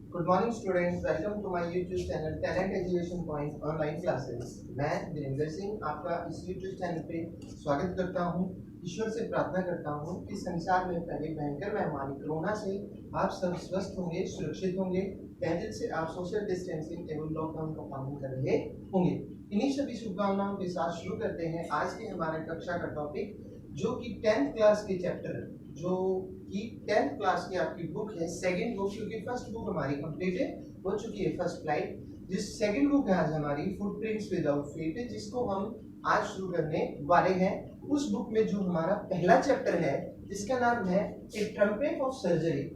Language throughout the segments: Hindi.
Good morning students, welcome to my YouTube channel talent education point online classes. मैं वीरेंद्र सिंह आपका इस यूट्यूब चैनल पे स्वागत करता हूं। ईश्वर से प्रार्थना करता हूं कि संसार में फैले भयंकर महामारी कोरोना से आप सब स्वस्थ होंगे, सुरक्षित होंगे, पहले से आप सोशल डिस्टेंसिंग एवं लॉकडाउन का पालन कर रहे होंगे। इन्हीं सभी शुभकामनाओं के साथ शुरू करते हैं आज के हमारे कक्षा का टॉपिक, जो कि 10th क्लास के चैप्टर जो कि 10th क्लास की आपकी बुक है, सेकंड बुक, क्योंकि फर्स्ट बुक हमारी कंप्लीट है, हो चुकी है फर्स्ट फ्लाइट। जिस सेकंड बुक है आज हमारी फुटप्रिंट्स विदाउट फीट, जिसको हम आज शुरू करने वाले हैं। उस बुक में जो हमारा पहला चैप्टर है जिसका नाम है a trumpet of surgery.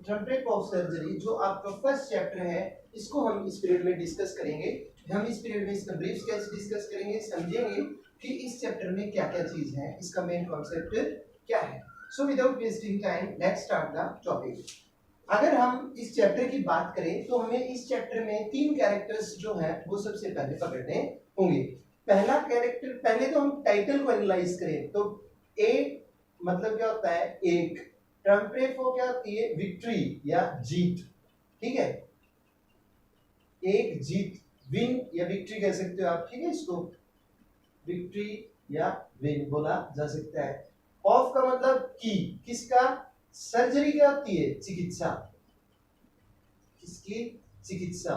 Trumpet of surgery जो आपका फर्स्ट चैप्टर है, इसको हम इस पीरियड में डिस्कस करेंगे। हम इस पीरियड में इसका ब्रीफ स्केच डिस्कस करेंगे, समझेंगे कि इस चैप्टर में क्या क्या चीज है, इसका मेन कॉन्सेप्ट क्या है। So without wasting time let's start the topic. अगर हम इस चैप्टर की बात करें तो हमें इस चैप्टर में 3 कैरेक्टर्स जो हैं वो सबसे पहले पकड़ने होंगे। पहला कैरेक्टर, पहले तो हम टाइटल को एनालाइज करें तो ए मतलब क्या होता है, एक। ट्रम्पेट को क्या होती है, विक्ट्री या जीत, ठीक है, एक जीत, विन या विक्ट्री कह सकते हो आप, ठीक है, इसको विक्ट्री या विन बोला जा सकता है। ऑफ का मतलब की, किसका, सर्जरी क्या होती है, चिकित्सा, किसकी, चिकित्सा।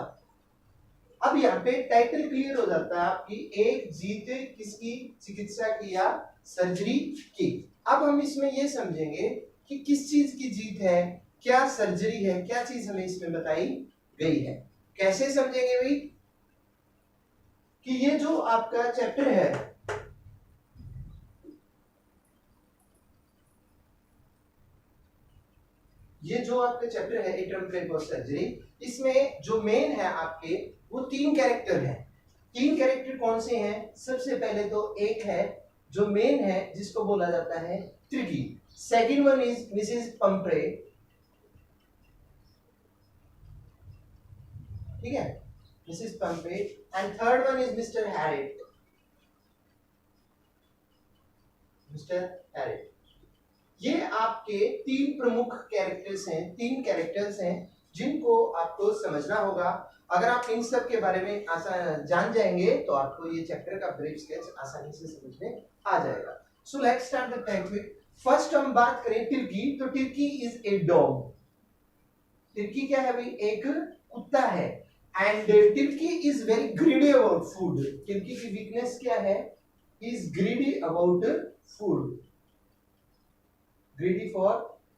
अब यहाँ पे टाइटल क्लियर हो जाता है आपकी, एक जीत किसकी, चिकित्सा की या सर्जरी की। अब हम इसमें ये समझेंगे कि किस चीज की जीत है, क्या सर्जरी है, क्या चीज हमें इसमें बताई गई है। कैसे समझेंगे भाई, कि ये जो आपका चैप्टर है, ये जो आपका चैप्टर है ए ट्रम्पेट ऑफ सर्जरी, इसमें जो मेन है आपके वो 3 कैरेक्टर हैं। 3 कैरेक्टर कौन से हैं? सबसे पहले तो एक है जो मेन है जिसको बोला जाता है tricky. Second one is Mrs Pumphrey, ठीक है, Mrs Pumphrey. And third one is Mr Herriot, Mr Herriot. ये आपके 3 प्रमुख कैरेक्टर्स हैं, 3 कैरेक्टर्स हैं जिनको आपको समझना होगा। अगर आप इन सब के बारे में जान जाएंगे तो आपको ये चैप्टर का ब्रीफ स्केच आसानी से समझ में आ जाएगा। So let's start the topic. First हम बात करें तिर्की, तो Tirkey is a dog. Tirkey क्या है भाई, एक कुत्ता है। And Tirkey is very greedy about food. Tirkey की वीकनेस क्या है, is greedy about food, greedy for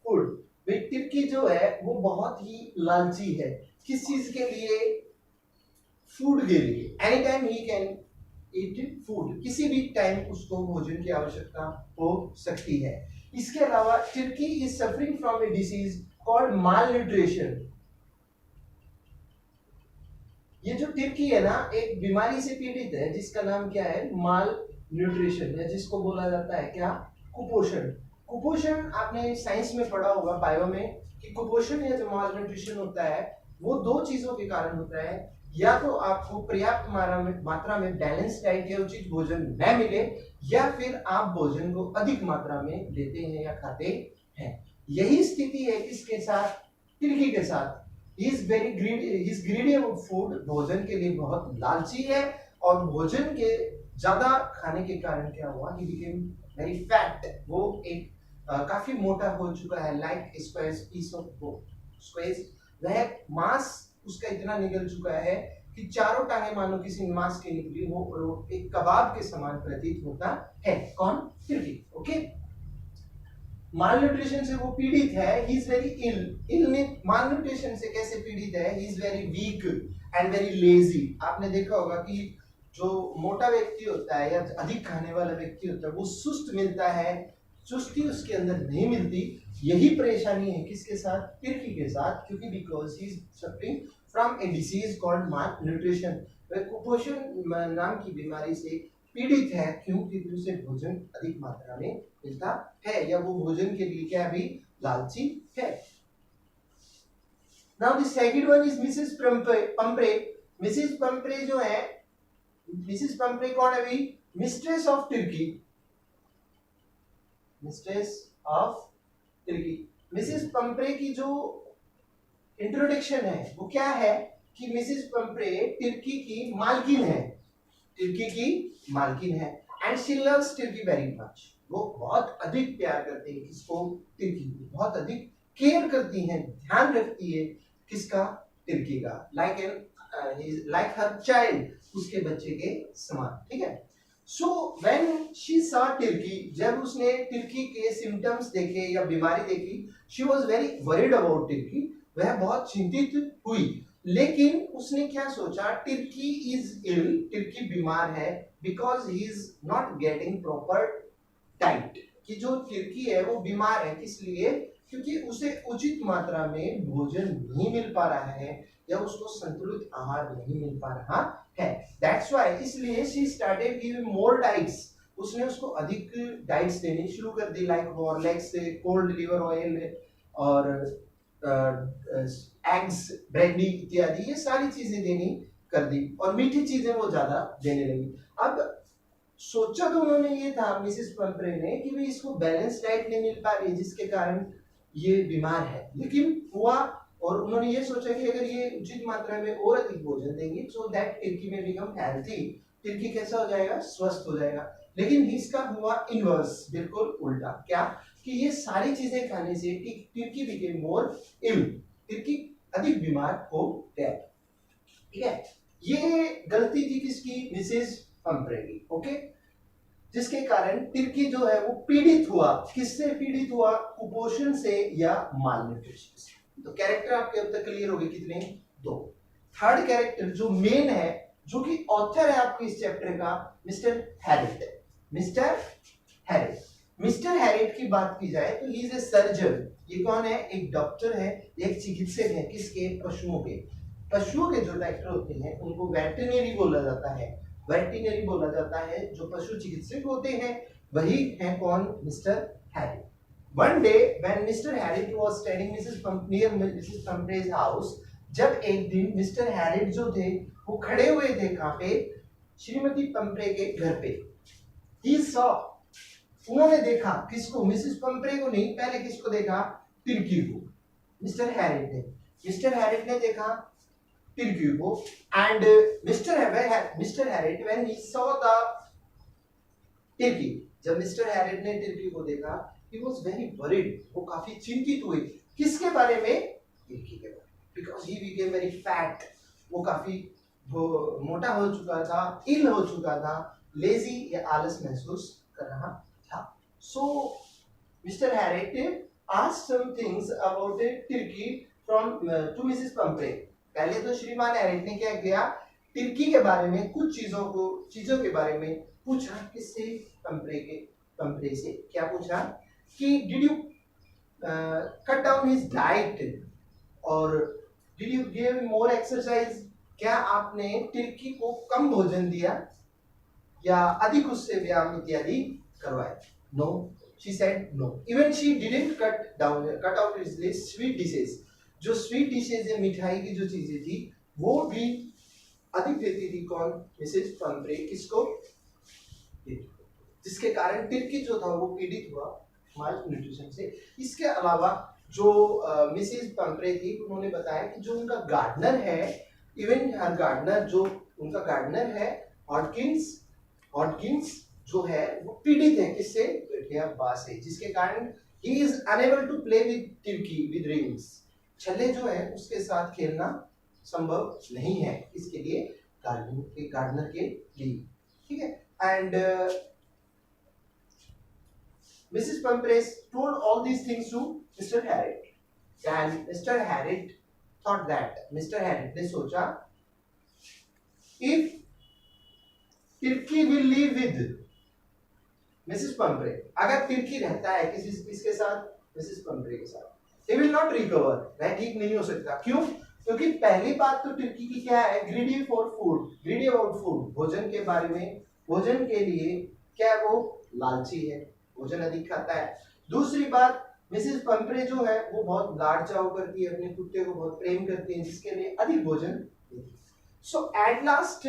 food. Tirkey जो है वो बहुत ही लालची है, किस चीज के लिए, फूड के लिए। Any time he can eat food, किसी भी टाइम उसको भोजन की आवश्यकता हो सकती है। इसके अलावा Tirkey is suffering from A disease called mall nutrition. ये जो तिर्की है ना, एक बीमारी से पीड़ित है जिसका नाम क्या है, माल न्यूट्रिशन, या जिसको बोला जाता है क्या, कुपोषण। कुपोषण आपने साइंस में पढ़ा होगा, बायो में, कि कुपोषण या जो माल न्यूट्रिशन होता है वो 2 चीजों के कारण होता है। या तो आपको पर्याप्त मात्रा में बैलेंस डाइट या उचित भोजन न मिले, या फिर आप भोजन को अधिक मात्रा में लेते हैं या खाते हैं। यही स्थिति है किसके साथ, तिर्की के साथ। He is very greedy, he is greedy about food, भोजन के लिए बहुत लालची है। और भोजन के ज्यादा खाने के कारण क्या हुआ, he became very fat, वो एक काफी मोटा हो चुका है, like square piece of square। वह मांस उसका इतना निकल चुका है कि चारों टांगे मानो किसी मांस की निकली हो और वो एक कबाब के समान प्रतीत होता है। कौन, तिर्की, ओके। माल न्यूट्रिशन से वो पीड़ित है, he is very ill. Malnutrition से कैसे पीड़ित है, he is very weak and very lazy. आपने देखा होगा कि जो मोटा व्यक्ति होता है या अधिक खाने वाला व्यक्ति होता है वो सुस्त मिलता है, चुस्ती उसके अंदर नहीं मिलती। यही परेशानी है किसके साथ, तिर्की के साथ, क्योंकि because he is suffering from A disease called mall nutrition. वह कुपोषण नाम की बीमारी से पीड़ित है, क्योंकि उसे भोजन अधिक मात्रा में मिलता है, या वो भोजन के लिए क्या भी लालची है। Now the second one is Mrs Pumphrey. Mrs Pumphrey जो है मिसेस पंपरे कौन है भाई? Mistress of Tricki, mistress of Tricki. Mrs Pumphrey की जो इंट्रोडक्शन है वो क्या है कि मिसेस पंपरे तुर्की की मालकिन है, तुर्की की मालकिन है, and she loves Tricki very much. वो बहुत अधिक प्यार करती है किसको? तुर्की को। बहुत अधिक केयर करती है, ध्यान रखती है किसका? तुर्की का। Like an like her child, उसके बच्चे के समान, ठीक है। So when she saw Tricki, जब उसने तुर्की के सिम्टम्स देखे या बीमारी देखी, she was very worried about Tricki, वह बहुत चिंतित हुई। लेकिन उसने क्या सोचा? तुर्की इज इल, तुर्की बीमार है, because he is not getting proper diet, कि जो तुर्की है वो बीमार है किस लिए? क्योंकि उसे उचित मात्रा में भोजन नहीं मिल पा रहा है या उसको संतुलित आहार नहीं मिल पा रहा है। दैट्स व्हाई, इसलिए she started giving more diets, उसने उसको अधिक डाइट्स देनी शुरू कर दी, like Horlicks, cold liver oil और एग्स, ब्रेडी इत्यादि, ये सारी चीजें देनी कर दी, और मीठी चीजें वो ज्यादा देने लगी। अब सोचा तो उन्होंने ये था मिसेस पंपरे ने कि भाई इसको बैलेंस डाइट नहीं मिल पा रही जिसके कारण ये बीमार है, लेकिन हुआ, और उन्होंने ये सोचा कि अगर ये उचित मात्रा में और अधिक भोजन देंगे सो दैट तुर्की में बिकम हेल्थी, तुर्की कैसा हो जाएगा? स्वस्थ हो जाएगा। लेकिन इसका हुआ इनवर्स, बिल्कुल उल्टा। क्या? कि ये सारी चीजें खाने से तुर्की बिकेम मोर इल, तुर्की अधिक बीमार हो गया, ठीक है। ये गलती थी किसकी? मिसेस पंपरे की, ओके। जिसके कारण तुर्की जो है वो पीड़ित हुआ। किससे पीड़ित हुआ? कुपोषण से या मालन्यूट्रिशन से। तो कैरेक्टर आपके अब तक क्लियर हो गए कितने? 2। थर्ड कैरेक्टर जो मेन है, जो कि ऑथर है आपके इस चैप्टर का, mister Herriot. Mr Herriot, Mr Herriot की बात की जाए तो ही इज ए सर्जन। ये कौन है? एक डॉक्टर है, एक चिकित्सक है। किसके? पशुओं के। पशुओं के जो डॉक्टर होते हैं उनको वेटरनरी बोला जाता है, वेटरनरी बोला जाता है। जो पशु चिकित्सक होते हैं वही है कौन? Mister Herriot. One day when Mr. Harrit was standing near Mrs. Pumphrey's house, जब एक दिन मिस्टर हैरिट जो थे वो खड़े हुए थे कहाँ पे? श्रीमती पंपरे के घर पे। He saw, उन्होंने देखा किसको? मिसेस पंपरे को नहीं, पहले किसको देखा? तुर्की को। मिस्टर हैरिट ने देखा तुर्की को, and Mr Herriot when he saw the Tricki, जब मिस्टर हैरिट ने तुर्की को देखा, he was very worried, वो काफी चिंतित हुए। किसके बारे में? तुर्की के बारे में, because he became very fat, वो काफी मोटा हो चुका था, इल हो चुका था, लेजी या आलस महसूस कर रहा था। So Mr. Harrit asked some things about Turkey from to Mrs. Pumphrey। पहले तो श्रीमान हैरिट ने क्या किया? तुर्की के बारे में कुछ चीजों के बारे में पूछा। किससे? पंपरे से। क्या पूछा? कि did you cut down his diet और did you give more exercise? क्या आपने तुर्की को कम भोजन दिया या अधिक उससे व्यायाम इत्यादि करवाया? No, she said no. Even she didn't cut out his list sweet dishes. जो स्वीट डिशेस है, मिठाई की जो चीजें थी, वो भी अधिक देती थी कौन? मिसेस पंपरे। किसको? जिसके कारण तुर्की जो था वो पीड़ित हुआ माल न्यूट्रिशन से। इसके अलावा जो मिसेस पंपरे थी, उन्होंने बताया कि जो उनका गार्डनर है, इवन हर गार्डनर, जो उनका गार्डनर है हॉटकिंस जो है वो पीड़ित है। किससे? गठियाबात से, जिसके कारण he is unable to play with Tricki with rings. छल्ले जो है उसके साथ खेलना संभव नहीं है, इसके लिए गार्डनर के लिए, ठीक है। And Mrs. Pumphrey told all these things to Mr. Harrit, and Mr. Harrit thought that, Mr. Harrit ने सोचा, if Turkey will live with Mrs. Pumphrey, अगर तुर्की रहता है किसके साथ? Mrs. Pumphrey के साथ, he will not recover, वह ठीक नहीं हो सकता। क्यों? क्योंकि पहली बात तो तुर्की की क्या है? greedy about food, भोजन के बारे में, भोजन के लिए क्या वो लालची है, भोजन अधिक खाता है। दूसरी बात, मिसेस पंपरे जो है वो बहुत लाड़ चाव करती है, अपने कुत्ते को बहुत प्रेम करती है, जिसके लिए अधिक भोजन देती है। So at last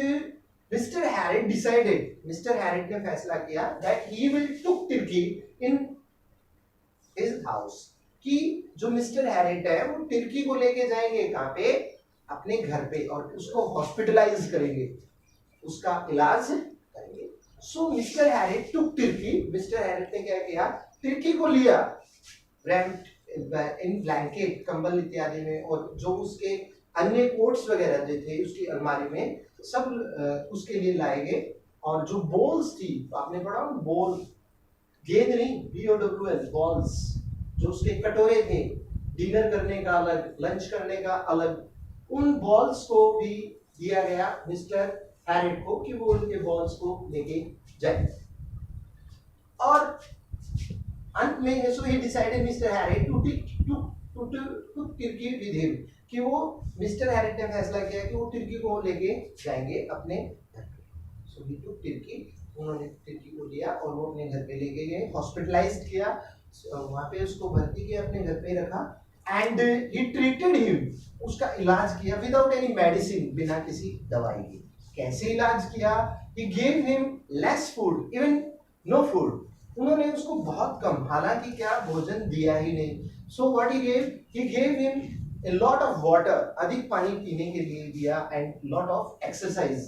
Mr Herriot decided, Mr Herriot ने फैसला किया that he will took Tricki in his house, कि जो मिस्टर हैरिट है वो तिर्की को लेके जाएंगे कहाँ पे, अपने घर पे, और उसको हॉस्पिटलाइज करेंगे, उसका इलाज करेंगे। सो मिस्टर हैरिट टुक तिर्की, मिस्टर हैरिट ने क्या किया, तिर्की को लिया रैम्प्ड इन ब्लैंकेट, कंबल इत्यादि में, और जो उसके अन्य कोट्स वगैरह जो थे उसकी अलमारी में सब उसके लिए लाए गए। और जो बॉल्स थी, आपने पढ़ा बॉल, गेंद नहीं, BOWL बॉल्स, जो उसके कटोरे थे, डिनर करने का अलग, लंच करने का अलग, उन बॉल्स को भी दिया गया मिस्टर हैरिट को कि वो उनके बॉल्स को लेके जाए। और अंत में so he decided Mr Herriot to Tricki with him, कि वो मिस्टर हैरिट ने फैसला किया कि वो तुर्की को लेके जाएंगे अपने घर पे। सो ही टुक तुर्की, उन्होंने तुर्की को लिया और वो अपने घर पे लेके गए, हॉस्पिटलाइज्ड किया, वहां पे उसको भर्ती किया, अपने घर पे रखा, एंड ही ट्रीटेड हिम, उसका इलाज किया विदाउट एनी मेडिसिन, बिना किसी दवाई के। कैसे इलाज किया, he gave him less food, even know food, उन्होंने उसको बहुत कम, हालांकि क्या भोजन दिया ही नहीं। So what he gave him a lot of water, अधिक पानी पीने के लिए दिया, and lot of exercise,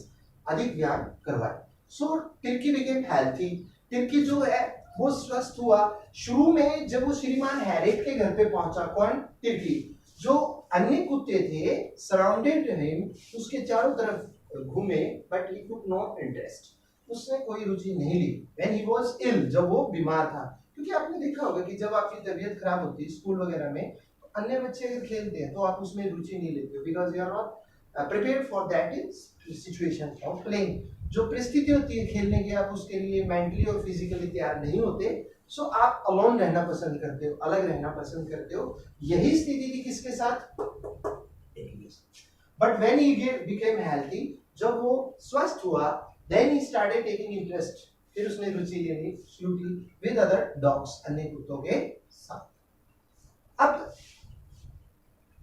अधिक व्यायाम करवाए। So Tirkey became healthy, Tirkey जो है वो स्वस्थ हुआ। शुरू में जब वो श्रीमान हैरिट के घर पे पहुंचा, कौन, तिर्की, जो अन्य कुत्ते थे सराउंडेड हिम, उसके चारों तरफ घूमे, but he took no interest, उसने कोई रुचि नहीं ली। When he was ill, जब वो बीमार था, क्योंकि आपने देखा होगा कि जब आपकी तबीयत खराब होती है स्कूल वगैरह में, अन्य बच्चे अगर खेलते हैं तो आप उसमें रुचि नहीं लेते हो, because you are not prepared for that situation of playing. जो परिस्थिति होती है खेलने की, आप उसके लिए मेंटली और फिजिकली तैयार नहीं होते, सो आप अलोन रहना पसंद करते हो, अलग रहना पसंद करते हो। यही स्थिति थी किसके साथ, but when he became healthy, जब वो स्वस्थ हुआ, then he started taking interest, फिर उसने रुचि लेनी शुरू की विद अदर डॉग्स, अन्य कुत्तों के साथ। अब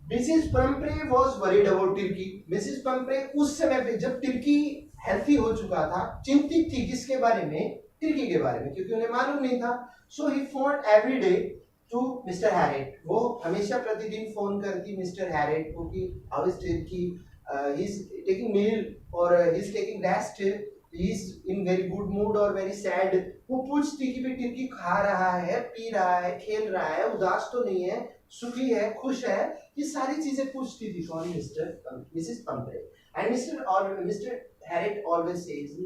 Mrs Pumphrey was worried about Tricki, Mrs Pumphrey उस समय पे जब तुर्की हेल्थी हो चुका था, चिंतित थी किसके बारे में, तुर्की के बारे में, क्योंकि उन्हें मालूम नहीं था। So he phone every day to Mr Herriot, वो हमेशा प्रतिदिन फोन करती मिस्टर हैरिट को कि how is Tricki, he is taking meal और he is taking rest, he is in very good mood और वेरी सैड। वो पूछती कि भाई तुर्की खा रहा है, पी रहा है, खेल रहा है, उदास तो नहीं है, सुखी है, खुश है, ये सारी चीजें पूछती थी कौन, Mrs Pumphrey. And Mr Herriot always says,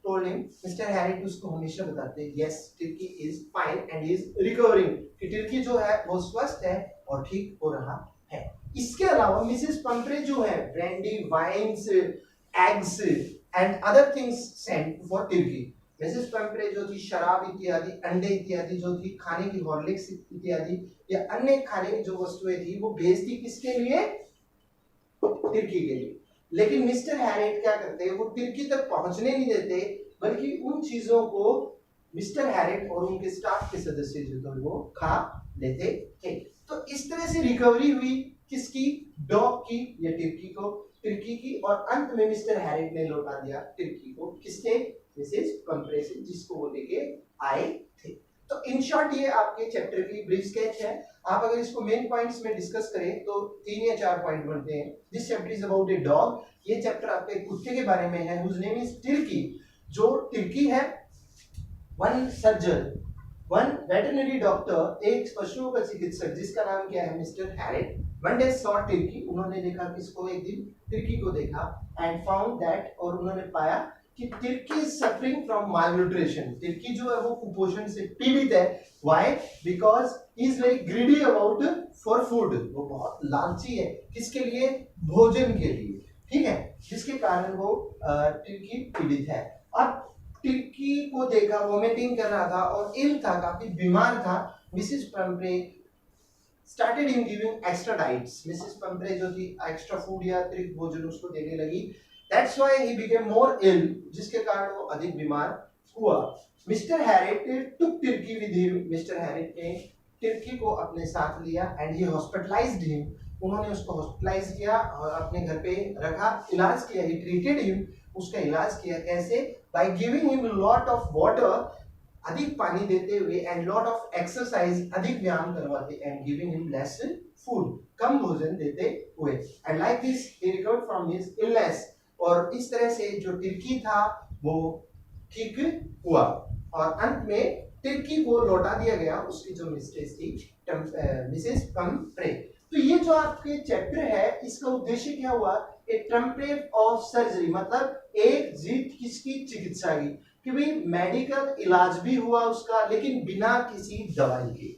told him, Mr Herriot उसको हमेशा बताते हैं, yes Tricki is fine and is recovering, कि तुर्की जो है वो स्वस्थ है और ठीक हो रहा है। इसके अलावा मिसेस पंप्रे जो है brandy, wines, eggs and other things sent for Tricki. Mrs Pumphrey जो थी शराब इत्यादि, अंडे इत्यादि जो थी खाने की, हॉर्लिक्स इत्यादि या अन्य खाने की जो वस्तुएं थी, वो भेजती किसके लिए, तुर्की के लिए। लेकिन मिस्टर हैरिट क्या करते हैं, वो तुर्की तक पहुंचने नहीं देते, बल्कि उन चीजों को मिस्टर हैरिट और उनके स्टाफ के सदस्य जो थे वो खा लेते थे। तो इस तरह से रिकवरी हुई किसकी, डॉग की या तुर्की की, और अंत में मिस्टर हैरिट ने लौटा दिया तुर्की को किससे, मिसेस पंप्रे से, जिसको वो लेके आए थे। तो इन शॉर्ट ये आपके चैप्टर की ब्रीफ स्केच है। आप अगर इसको मेन पॉइंट्स में डिस्कस करें तो 3 या 4 पॉइंट बनते हैं। This chapter is about a dog, ये चैप्टर आपके कुत्ते के बारे में है, हुज नेम इज तुर्की, जो तुर्की है। One surgeon, one veterinary doctor, एक पशुओं का चिकित्सक जिसका नाम क्या है, Mr Herriot, one day saw Tricki, उन्होंने देखा किसको, एक दिन तुर्की को देखा, एंड फाउंड दैट, और उन्होंने पाया कि तुर्की इज सफरिंग फ्रॉम मालन्यूट्रिशन, तुर्की जो है वो कुपोषण से पीड़ित है। Why, because he is very greedy about for food, वो बहुत लालची है, किसके लिए, भोजन के लिए, ठीक है, जिसके कारण वो तुर्की पीड़ित है। अब तुर्की को देखा वोमिटिंग कर रहा था और इल था, काफी बीमार था। Mrs Pumphrey started him giving extra diets, Mrs Pumphrey जो थी एक्स्ट्रा फूड या अतिरिक्त भोजन उसको देने लगी। That's why he became more ill, जिसके कारण वो अधिक बीमार हुआ। Mister Herriot took Tricki with him, mister Herriot ने तुर्की को अपने साथ लिया and he hospitalized him, उन्होंने उसको हॉस्पिटलाइज किया और अपने घर पे रखा, इलाज किया, he treated him उसका इलाज किया। कैसे? By giving him lot of water, अधिक पानी देते हुए, एंड लॉट ऑफ एक्सरसाइज, अधिक व्यायाम करवाते, and giving him less food, कम भोजन देते हुए। And like this he recovered from his illness, और इस तरह से जो तिर्की था वो ठीक हुआ, और अंत में तिर्की को लौटा दिया गया उसकी जो मिस्ट्रेस थी, मिसेस टम्प्रे। तो ये जो आपके चैप्टर है इसका उद्देश्य क्या हुआ? ए टम्प्रे ऑफ सर्जरी, मतलब एक जीत किसकी? चिकित्सा की, कि भाई मेडिकल इलाज भी हुआ उसका, लेकिन बिना किसी दवाई के।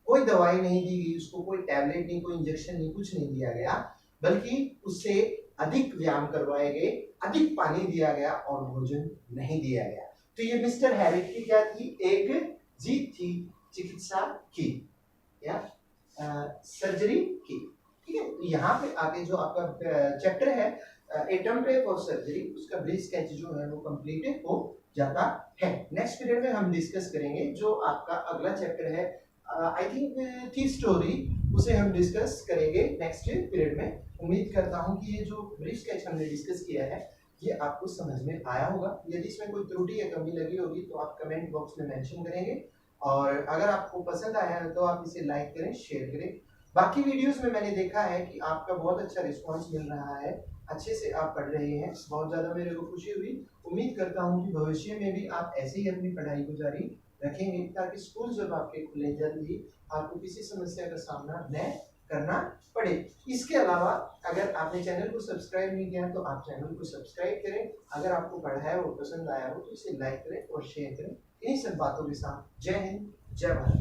कोई दवाई नहीं दी गई उसको, कोई टैबलेट नहीं, कोई इंजेक्शन नहीं, कुछ नहीं दिया गया, बल्कि उससे अधिक व्यायाम करवाए गए, अधिक पानी दिया गया और भोजन नहीं दिया गया। तो ये मिस्टर हैरिक की क्या थी? एक जीत थी चिकित्सा की या सर्जरी की। ठीक है, तो यहाँ पे आके जो आपका चैप्टर है ए टम्प्रे फॉर सर्जरी, उसका ब्रीफ स्केच जो है वो कंप्लीट हो जाता है। नेक्स्ट पीरियड में हम डिस्कस करेंगे जो आपका अगला चैप्टर है, आई थिंक थी स्टोरी, उसे हम डिस्कस करेंगे नेक्स्ट पीरियड में। उम्मीद करता हूँ कि ये जो ब्रीफ स्केच हमने डिस्कस किया है ये आपको समझ में आया होगा। यदि इसमें कोई त्रुटि या कमी लगी होगी तो आप कमेंट बॉक्स में मेंशन करेंगे, और अगर आपको पसंद आया है तो आप इसे लाइक करें, शेयर करें। बाकी वीडियोस में मैंने देखा है कि आपका बहुत अच्छा रिस्पांस मिल रहा है, अच्छे से आप पढ़ रहे हैं, बहुत ज़्यादा मेरे को खुशी हुई। उम्मीद करता हूँ कि भविष्य में भी आप ऐसे ही अपनी पढ़ाई को जारी रखेंगे, ताकि स्कूल जब आपके खुले जल्दी आपको किसी समस्या का सामना न करना पड़े। इसके अलावा अगर आपने चैनल को सब्सक्राइब नहीं किया तो आप चैनल को सब्सक्राइब करें। अगर आपको पढ़ाया वो पसंद आया हो तो इसे लाइक करें और शेयर करें। इन्हीं सब बातों के साथ जय हिंद, जय भारत।